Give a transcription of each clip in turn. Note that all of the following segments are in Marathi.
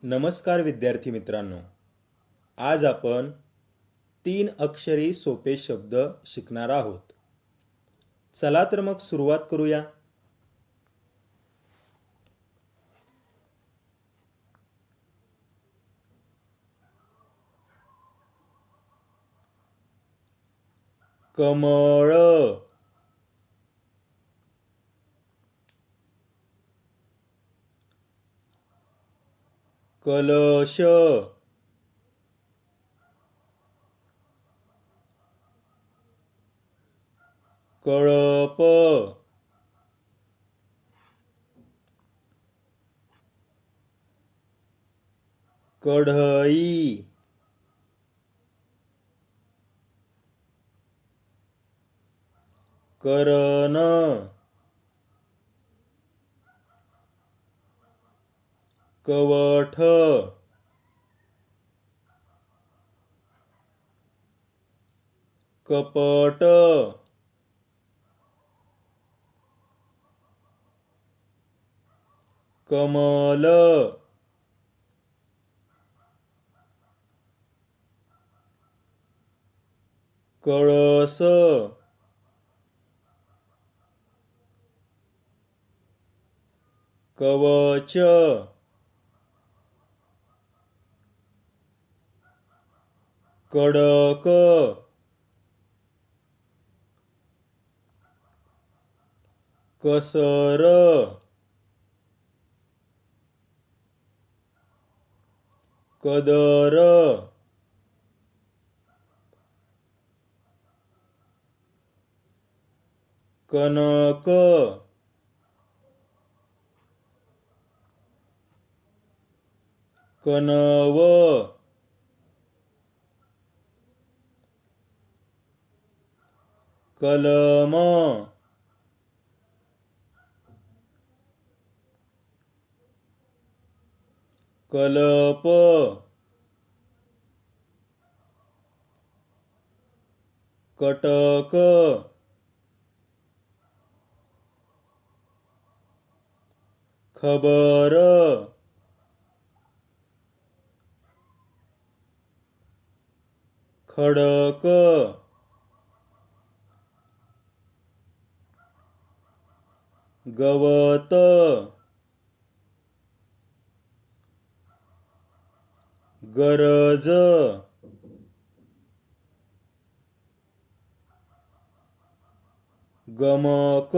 नमस्कार विद्यार्थी मित्रांनो. आज आपण 3 अक्षरी सोपे शब्द शिकणार आहोत. चला तर मग सुरुवात करूया. कमळ, कलश, कळप, कढई, करण, कवठ, कपट, कमल, कळस, कवच, कडक, कसर, कदर, कनक, कनव, कलम, कलप, कटक, खबर, खडक, गवत, गरज, गमक,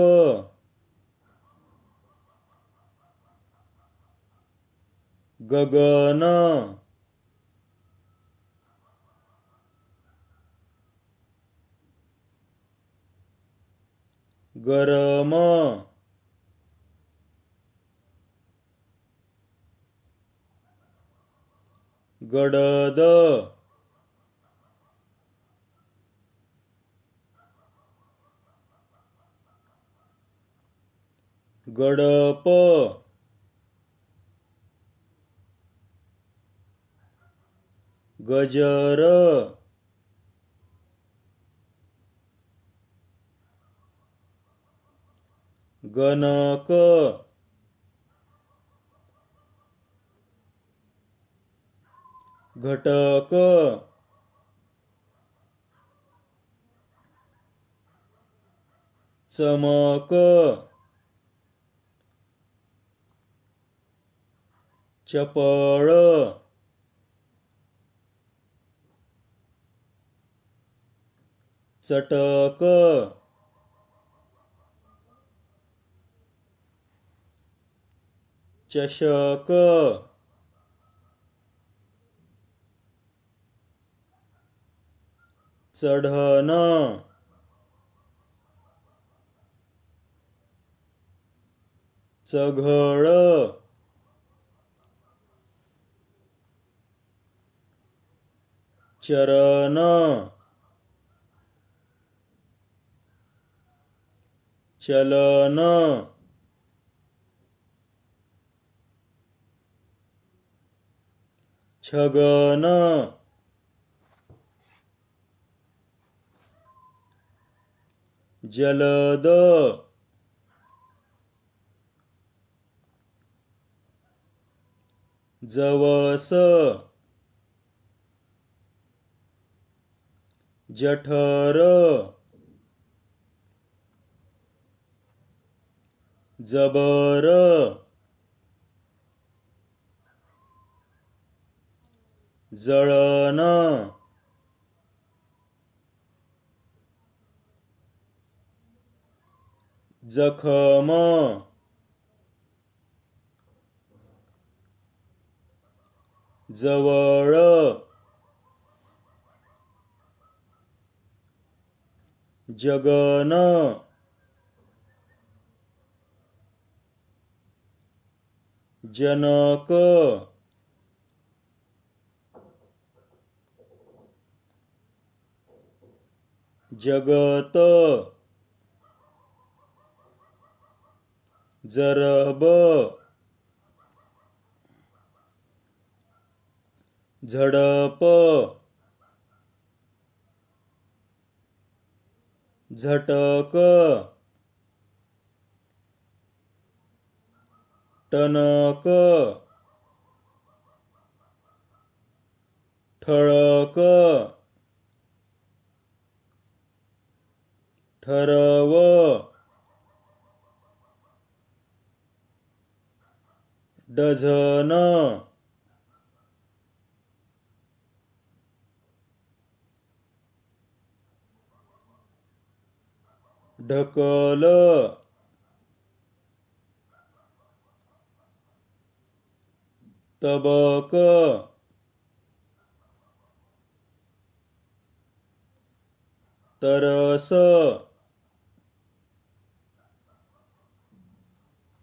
गगन, गरम, गडद, गडप, गजर, गणक, घटक, चमक, चपळ, चटक, चषक, चढण, चघळ, चरण, चलन, छगन, जलद, जवस जठर जबर जळण जखम जवळ जगन जनक जगत जरब झडप झटक टणक ठळक ठरव डझन ढकल तबक तरस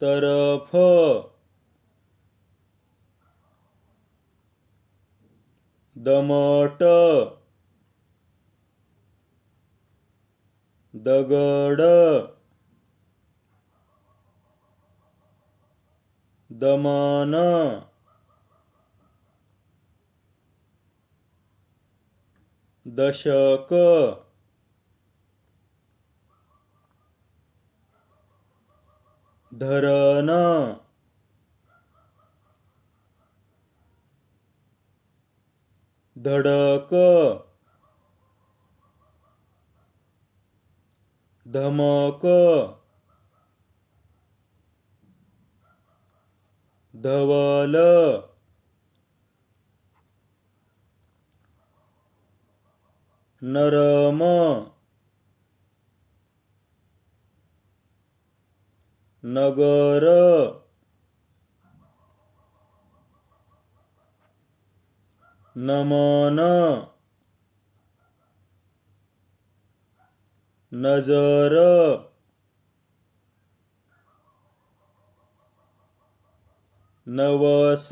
तरफ दमट दगड दमन दशक धरण धडक धमक धवल नरम नगर नमन नजर नवस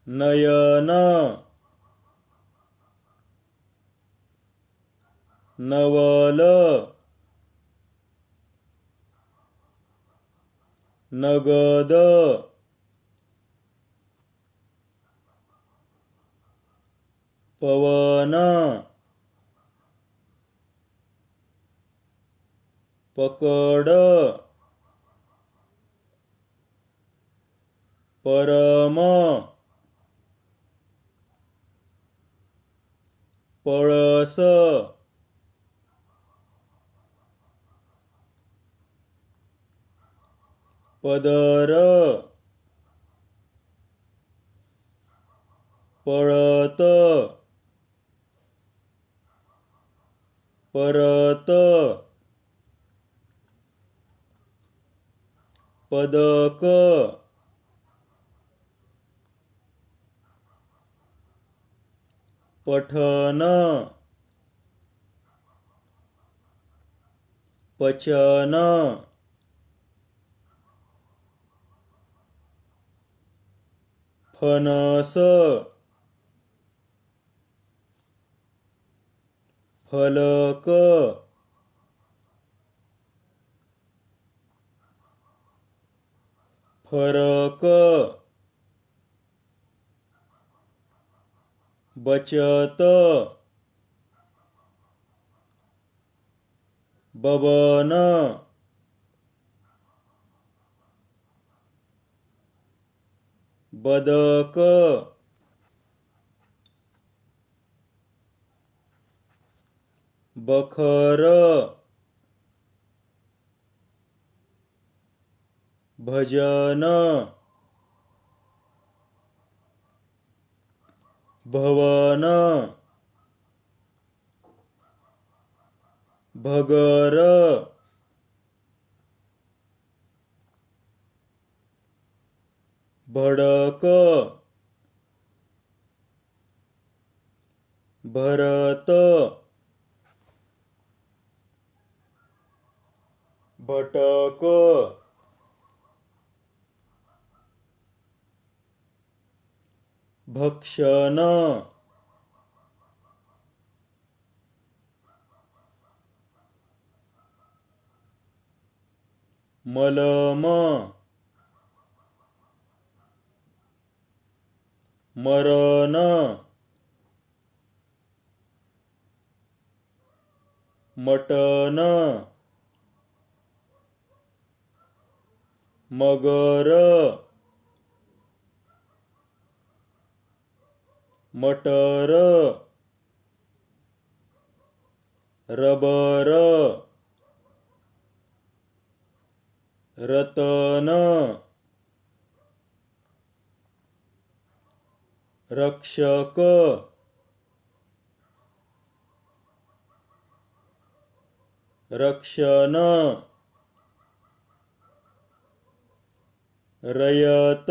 नयन नवल नगद पवन पकड परम पळस पदर पळत परत पदक पठन पचन फणस फलक फरक बचत बबन बदक, बखर, भजन, भवन, भगर, भडक, भरत, भटक, भक्षण, मलम, मरण, मटण, मगर, मटर, रबर, रतन, रक्षक, रक्षण, रयत,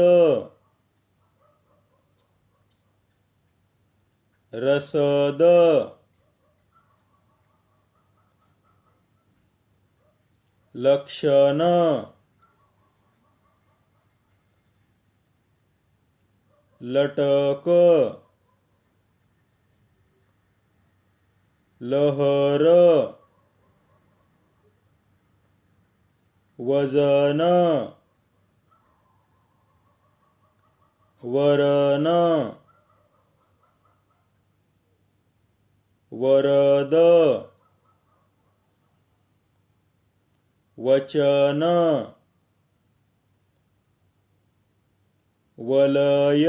रसद, लक्षण, लटक, लहर, वजन, वरण, वरद, वचन, वलय,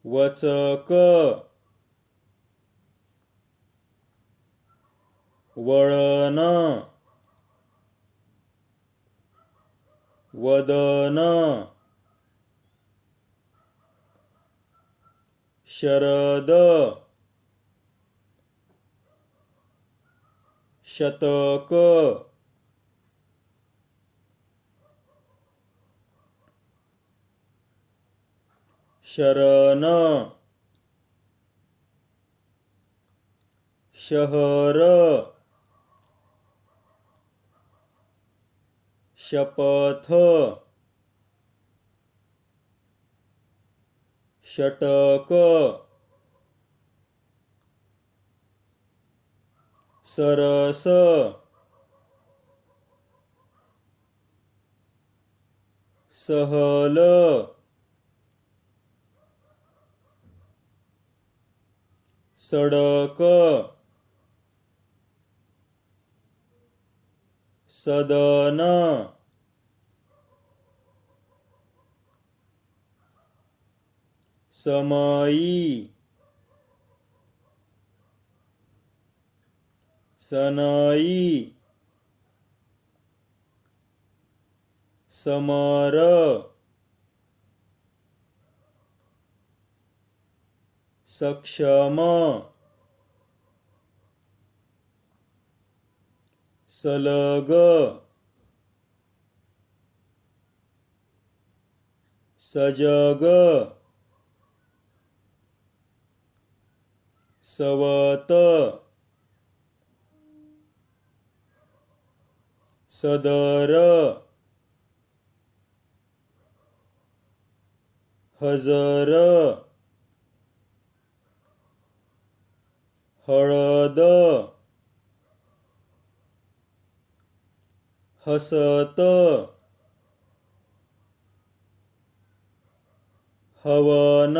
वचक, वळण, वदन, शरद, शतक, शरण, शहर, शपथ, षटक, सरस, सहल, सडक, सदन, समई, सनई, समर, सक्षम, सलग, सजग, सवत, सदर, हजर, हळद, हसत, हवन,